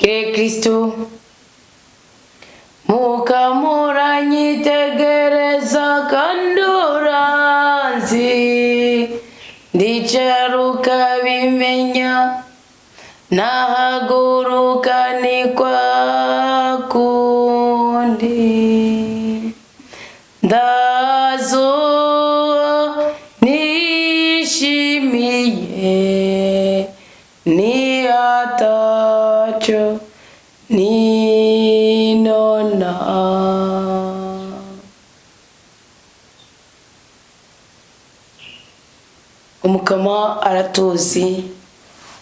Kristo mukamuranyitegereza kanduranzi ndicaruka bimenya nahaguruka ni kwa kundi ndazo nishimiye ni atacho ninona. Umukama aratuzi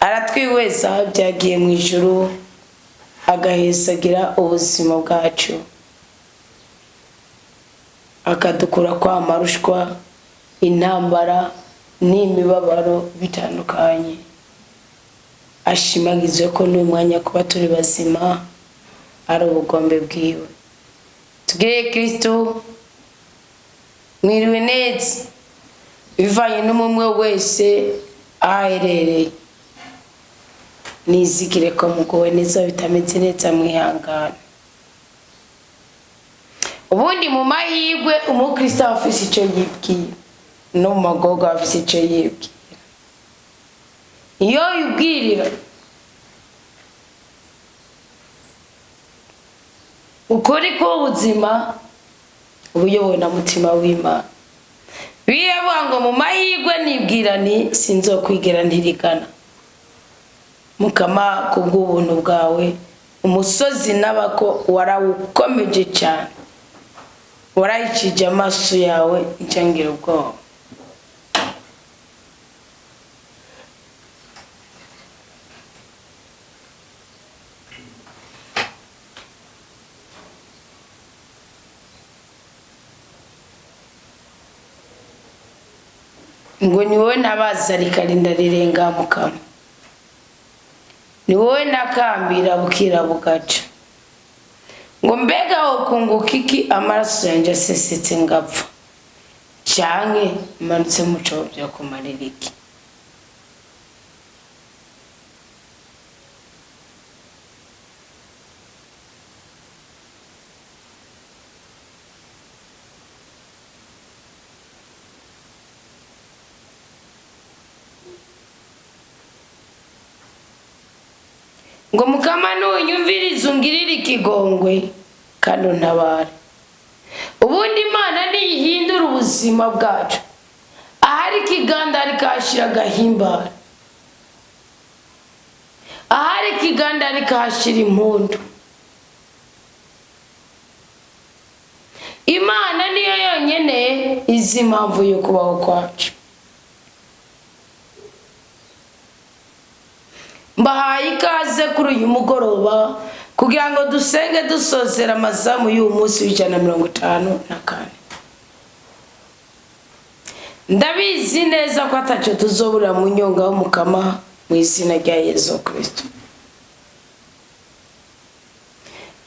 aratwiweza byagiye mu ijuru agahesagira ubuzima bwacu akadukura kwa marushwa intambara n'imibabaro bitandukanye. Ashimagizwe ko n'umwanya kuba turi bazima ari ubugombe bwiwe. Tugire Kristo mwiriwe neza bivanye n'umwe wese aherereye. Nizigire ko mugowe neza bitameze neza mwihangana. Ubundi mu mahirwe umukristo afise icyo yibwira no mu magogo afise icyo yibwira. Iyo yubwirira ukuri k'ubuzima ubuyobowe na mutima w'Imana. Biyavuga ngo mu mahirwe nibwira ni sinzokwigera ntirigana. Mukama kubw'ubuntu bwawe umusozi nabako warawukomeje cyane warayicije amaso yawe ncyangira ubwoba. Ngo ni wowe nabaza rikarinda rirenga Mukama, ni wowe nakambira bukira bugaca. Ngo mbega wokunguka iki amaraso yanjye asesetse ngapfa canke manutse mu cobo byo kumarira iki? Ngo Mukama nunyumviriza ungirira ikigongwe kandi untabare. Ubundi Imana niyihindura ubuzima bwacu ahari ikigandari kashira gahimbara, ahari ikigandari kashira impundu. Imana niyo yonyene izi impamvu yo kubaho kwacu. Mbahaye ikaze kuri uyu mugoroba kugira ngo dusenge dusozera amazamu y'uyu munsi w'154. Ndabizi neza ko ataco tuzobura mu nyonga w'Umukama mu izina rya Yesu Kristo.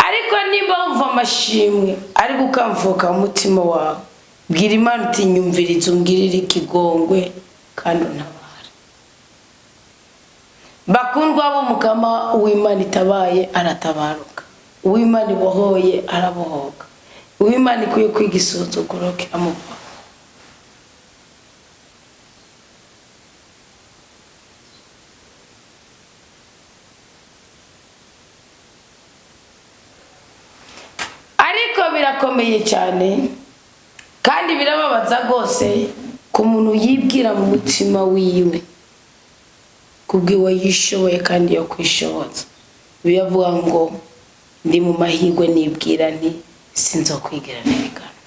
Ariko nimba wumva amashimwe ari gukamvuka mu mutima wawe, bwira Imana uti nyumviriza ungirira ikigongwe kandi untabare. Bakundwa b'Umukama uw'Imana itabaye aratabaruka, uw'Imana ibohoye arabohoka, uw'Imana ikuye kwiga isuzuguro kiramuvaho. Ariko birakomeye cyane kandi birababaza rwose ku muntu yibwira mu mutima wiwe kubwiwe yishoboye kandi yo kwishoboza. Biyavuga ngo ndi mu mahirwe nibwira nti sinzokwigera ntirigana.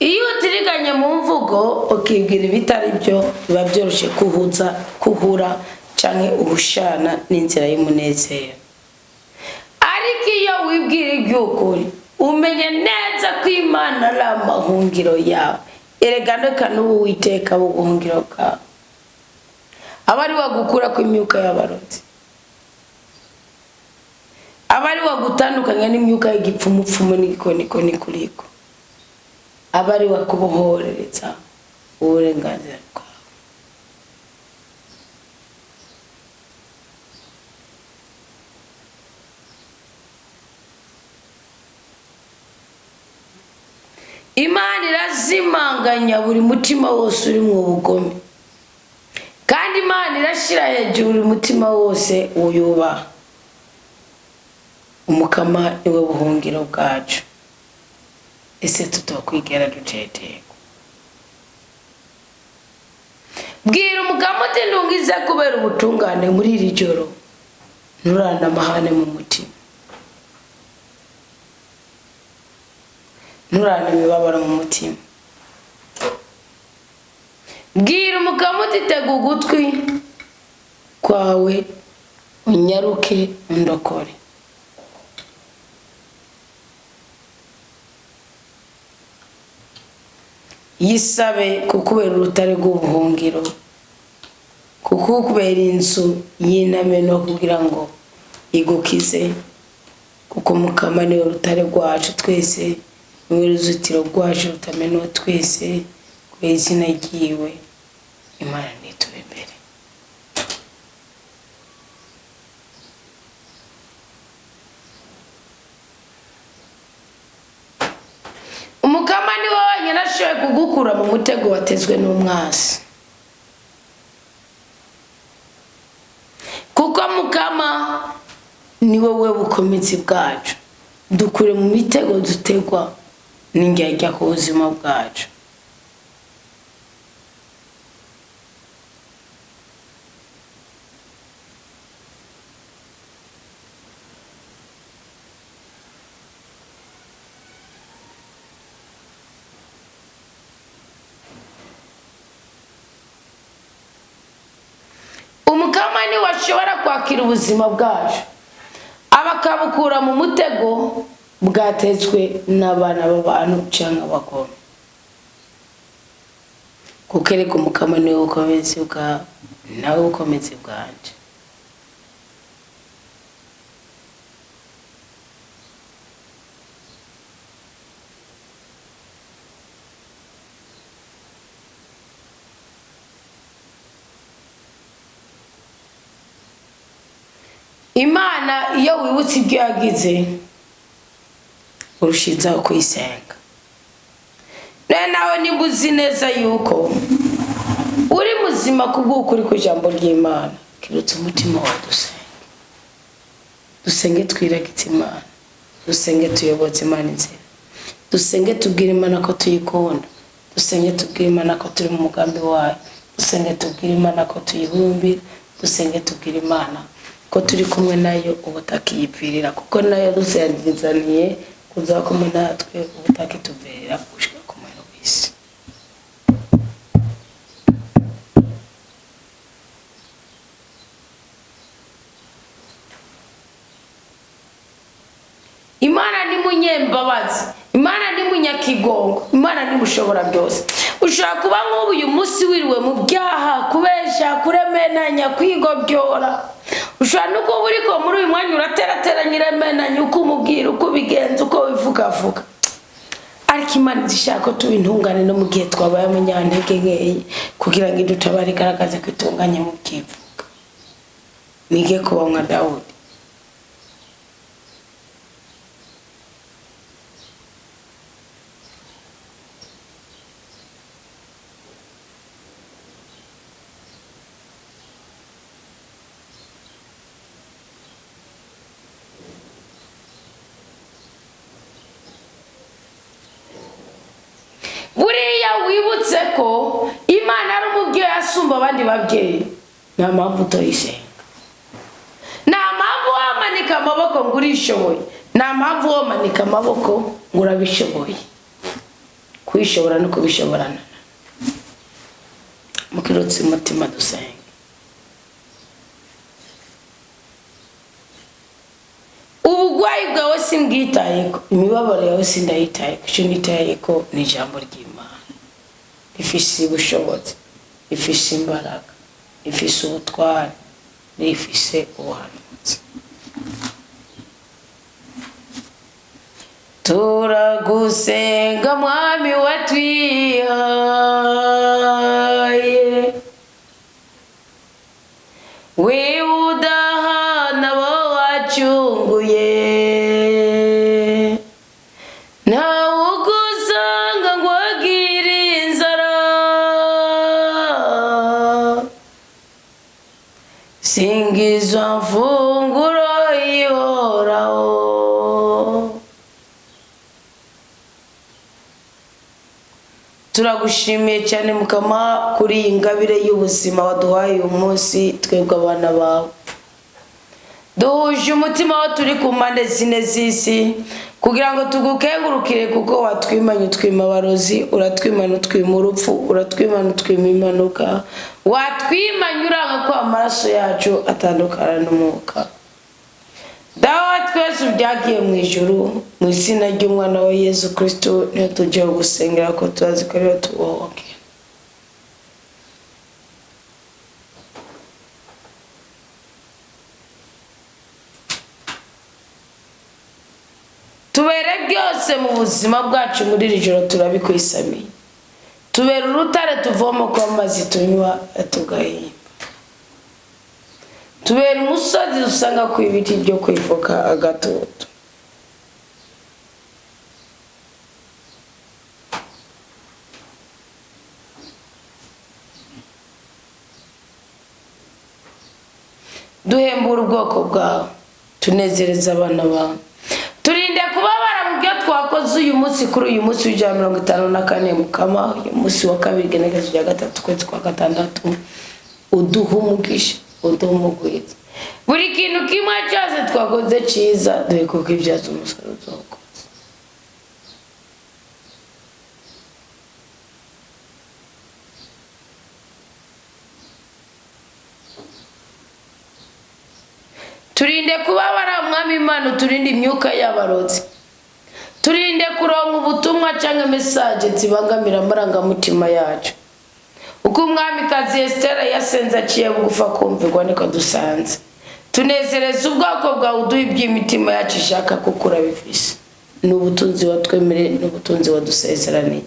Iyo utiriganye mu mvugo ukibwira ibitari byo biba byoroshye kuhura canke uhushana n'inzira y'umunezero. Ariko iyo wibwira iby'ukuri umenye neza ko Imana ari amahungiro yawe. Ereganuka n'ubu Uwiteka buguhungiro bwawe. Abari wagukura ku imyuka y'abarozi, abari wagutandukanya n'imyuka y'igipfumupfumu n'igikonikoni kuriko, abari wakubohorereza uburenganzira bwawe. Imana irazimanganya buri mutima wose uri mu bugome, kandi Imana irashira hejuru buri mutima wose uyubaha. Umukama niwe buhungiro bwacu, ese tutokwigera duceceka? Bwira umugabo uti ndungize kubera ubutungane muri iri joro, nturana amahane mu mutima, nturana imibabaro mu mutima. Bwira umugabo uti tega ugutwi kwawe unyaruke undokore. Yisabe kukubera urutare rw'ubuhungiro, kukubera inzu y'intameno kugira ngo igukize, kuko Mukama niwe rutare rwacu twese, niwe ruzitiro rwacu rutamenwa twese, ku izina ryiwe Imana nitubembere. Umukama ni wowe wenyine ashoboye kugukura mu mutego watezwe n'umwansi, kuko Mukama ni wowe bukomezi bwacu. Dukure mu mitego dutegwa n'indyarya ku buzima bwacu. Umukama ni washobora kwakira ubuzima bwacu, abakabukura mu mutego bwatezwe n'abana b'abantu cyangwa abagome, kuko erega Umukama niwe bukomezi bwawe, nawe bukomezi bwanje. Imana iyo wibutse ibyo yagize urushizaho kuyisenga. Nawe niba uzi neza yuko uri muzima kubw'ukuri kw'ijambo ry'Imana, kirutse umutima wawe dusenge twiragitse Imana, dusenge tuyoboze Imana inzira, dusenge tubwire Imana ko tuyikunda, dusenge tubwire Imana ko turi mu mugambi wayo, dusenge tubwire Imana ko tuyihumbira, dusenge tubwire Imana ko turi kumwe nayo ubutakiyipfirira, kuko nayo dusenzaniye kuza kumwe natwe ubutakituvirira gushika ku mwero w'isi. Imana ni munyembabazi, Imana ni munyakigongo, Imana ni mushobora byose. Ushaka kuba nk'ubu uyu munsi wiriwe mu byaha, kubesha, kuremenanya, kwigobyora. Ushaka nuko uriko muri uyu mwanya uraterateranya iremenanya, uko umubwira, uko ubigenza, uko wivugavuga. Ariko Imana zishaka ko tuba intungane no mu gihe twabaye umunyantege nkeyi, kugira ngo idutabare igaragaze ko itunganye mu byivuga. Nige kuba nka Dawudi. Buriya wibutse ko Imana ari umubyeyi asumba abandi babyeyi, nta mpamvu utoyisenga. Nta mpamvu wamanika amaboko ngo urishoboye, nta mpamvu wamanika amaboko ngo urabishoboye. Kwishobora no kubishoborana. Mukirutse umutima dusenge. Ubugwayi bwawe simbwitayeko, imibabaro yawe sindayitayeko, icyo nitayeko ni ijambo ry'Imana. Rifise ubushobozi, rifise imbaraga, rifise ubutware, rifise ubuhanuzi. Turagusenga mwami watwihaye, we udahana abo wacunguye, ntawe ugusanga singizwa mfunguro ihoraho. Turagushimiye cyane Mukama kuri iyi ngabire y'ubuzima waduhaye uyu munsi twebwe abana bawe. Duhuje umutima wa turi ku mpande zine z'isi kugira ngo tugukengurukire kuko watwimanye utwima abarozi, uratwimana utwima urupfu, uratwimana utwima impanuka, watwimanye uranga ko amaraso yacu atandukana n'umwuka. Dawa twese ubyagiye mu ijuru mu izina ry'umwana wa Yesu Kristo niyo tujye gusengera ko tuzi ko ariyo tubohoke. Tubere byose mu buzima bwacu muri iri joro turabikwisamiye. Tubere urutare tuvoma ko amazi tunywa tugahimba. Tubere umusozi usanga ku ibiti byo kwifuka agatutu. Duhembura ubwoko bwawe, tunezereza abana bawe. Turinde kubabara mu byo twakoze uyu munsi kuri uyu munsi w'ijana 54 Mukama, uyu munsi wa kabiri genekerezo rya 3 kwezi kwa 6, uduha umugisha, uduha umugwiza. Buri kintu kimwe cyose twakoze cyiza duhe kuko ibyaza umusaruro wakoze. Turinde kubabara Mwami Imana, turinde imyuka y'abarozi. Turinde kuronka ubutumwa cyangwa message zibangamira amarangamutima yacu. Uko umwamikazi Esther yasenze aciye bugufa kumvirwa niko dusanze. Tunezereza ubwoko bwawe uduha iby'imitima yacu ishaka kuko urabifise. N'ubutunzi watwemereye n'ubutunzi wadusezeraniye.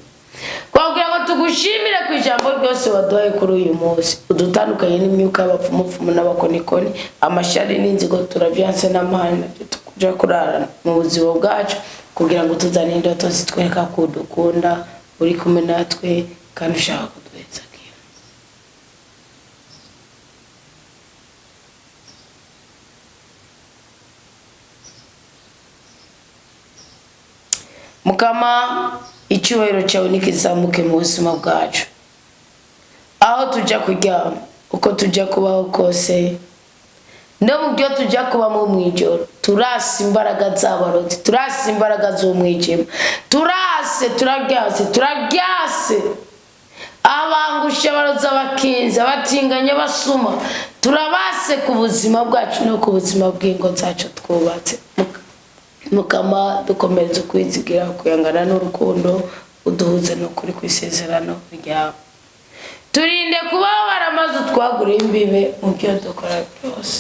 Kugira ngo tugushimire ku ijambo ryose waduhaye kuri uyu munsi, udutandukanye n'imyuka y'abapfumupfumu n'abakonikoni, amashari n'inzigo turavyanse n'amahane tukuja kurarana mu buzima bwacu kugira ngo tuzane indoto zitwereka ko udukunda, uri kumwe natwe kandi ushaka kuduheza. Mukama, icyubahiro cyawe nikizamuke mu buzima bwacu. Aho tujya kuryama, uko tujya kubaho kose, no mu byo tujya kubamo mu ijoro, turase imbaraga z'abarozi, turase imbaraga z'umwijima, turaryase abangusha abarozi, abakinzi, abatinganya, basuma, turabase ku buzima bwacu no ku buzima bw'ingo zacu twubatse. Mukama, dukomereze kwizigira kuyangana n'urukundo uduhuze no kuri kwisezerano ryawe. Turinde kubabara amazi twagura imbibe mu byo dukora byose.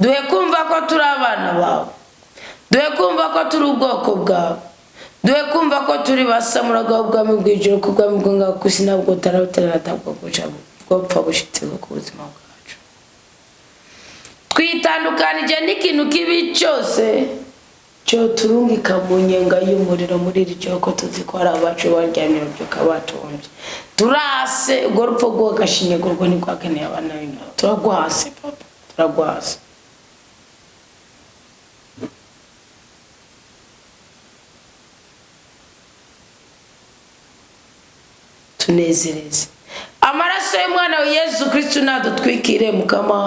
Duhe kumva ko turi abana bawe, duhe kumva ko turi ubwoko bwawe, duhe kumva ko turi basamuraga ubwami bw'ijuru ku bwami bw'ingaho kusi nabwo utarabuterana atabwo gupfa bushitse ku buzima bwacu. Twitandukanije n'ikintu kibi cyose cyo turungika mu nyenga y'umuriro muri iri joro ko tuzi ko ari abacu baryamye babyuka batumbye. Turase ubwo rupfu rw'agashinyagurwa ntirwakeneye abana b'Imana. Turagwase papa, turagwase. Tunezereze amaraso y'umwana wa Yesu Kristo nadutwikire Mukama,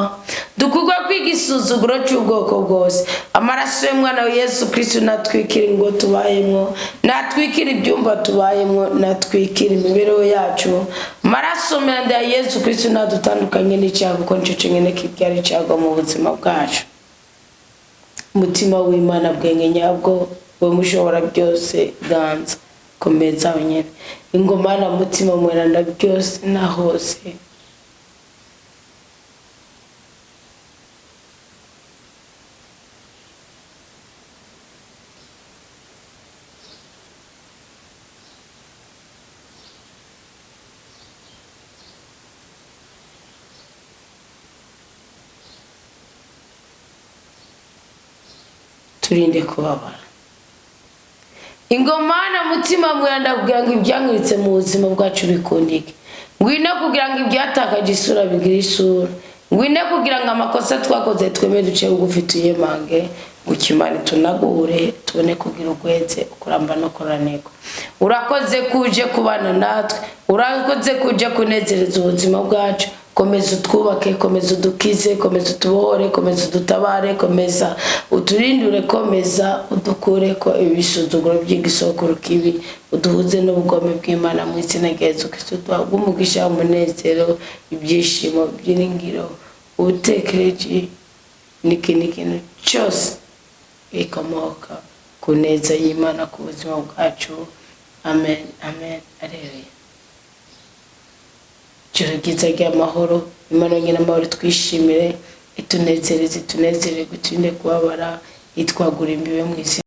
dukugwa kwigisuzuguro cy'ubwoko bwose. Amaraso y'umwana wa Yesu Kristo natwikire ngo tubayemo, natwikire ibyumba tubayemo, natwikire imibereho yacu. Amaraso mende ya Yesu Kristo nadutandukanye n'icyago ko nicyo cyonyine kibyari icyago mu buzima bwacu. Umutima w'Imana bwenge nyabwo, we mushobora byose, ganza komeza wenyine ingoma na mutima mweranda byose na hose. turinde kubabara. Ingomana mutima mwenda kugira ngo ibyangiritse mu buzima bwacu bikundike. Ngwino kugira ngo ibyatakaje isura bigira isura. Ngwino kugira ngo amakosa twakoze tweme duce bugufi tuyemange. Ukimana tunagure tubone kugira ugweze ukuramba no koraneko. Urakoze kuje kubana natwe. Urakoze kuje kunezereza ubuzima bwacu. Komeza utwubake, komeza udukize, komeza utubohore, komeza udutabare, komeza uturindure, komeza udukure ko ibisuzuguro by'igisokoro kibi, uduhuze n'ubugome bw'Imana mu izina rya Yesu Kristo. Umugisha, umunezero, ibyishimo, byiringiro, ubutekereje n'ikintu cyose bikomoka ku neza y'Imana ku buzima bwacu. Amen, amen, alleluia. Jorogiza ry'amahoro, Imana nyina amahoro twishimire, itunezereze, tunezererwe, turinde kubabara, itwagura imbibe mu isi.